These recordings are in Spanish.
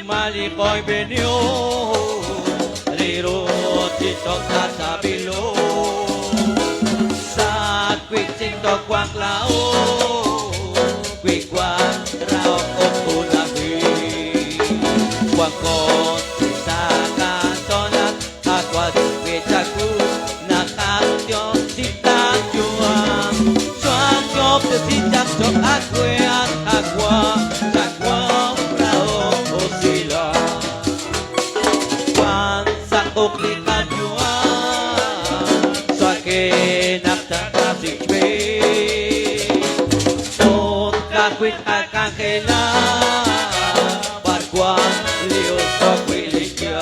malikoy benyo Riro titok na sa bilo Sa kwik sintok wang lao Kwik wang rao o punabi Wang kon sa kantonan Akwat kwitaku nakatyo sitak juang Chuan yop te sitak chok akwean akwa Chakwa rao o sila Wan sa uklikan juang Sake naktakasik me Tot kakwit akakela Barkwan liyo kwakwilikya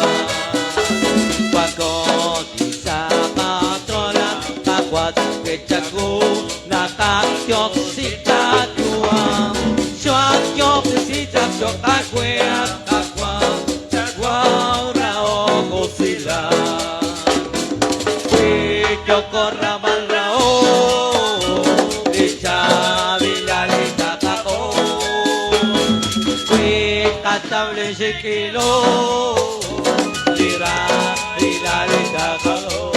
Wakon isa katrolan Kakwat kwechaku Nakakyok sitak juang Chuan yop te sitak chok akwean akwa Chakwa rao o sila Yoko ramal rao Icha villalita kako Katable shikilo Lira villalita kako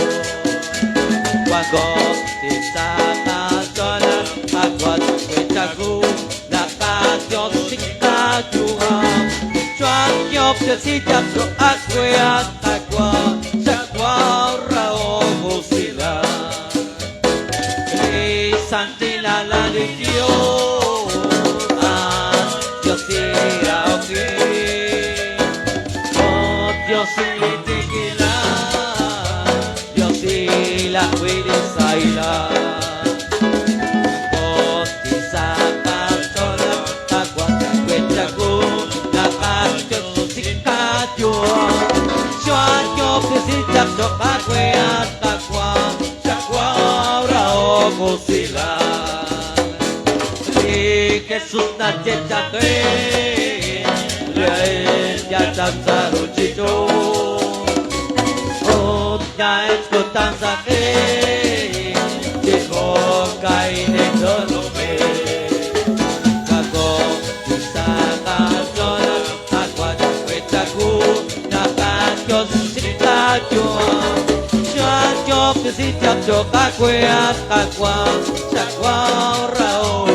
Wago tisa kasola Akwat kwetaku Nakatyok sikatuham Chuan yop te sitap so akweat akwa Chakwa rao o sila Santila la likiyo Dios tira oki Oh Dios itikila Dios ila kwili saila Oh tisaka tola Takwata kwechaku Nakatyo sikatyo Chuan yop tisitap sokakwe at takwa Chakwa rao ko sila Jesús na chechake Real ya tamsaru chicho Oh ya escutan sake Chico kaine sonome Kako isaka sola Akwa kwetaku Nakakyo sikatyo Chuan yop sitap chokakwe at takwa Chakwa rao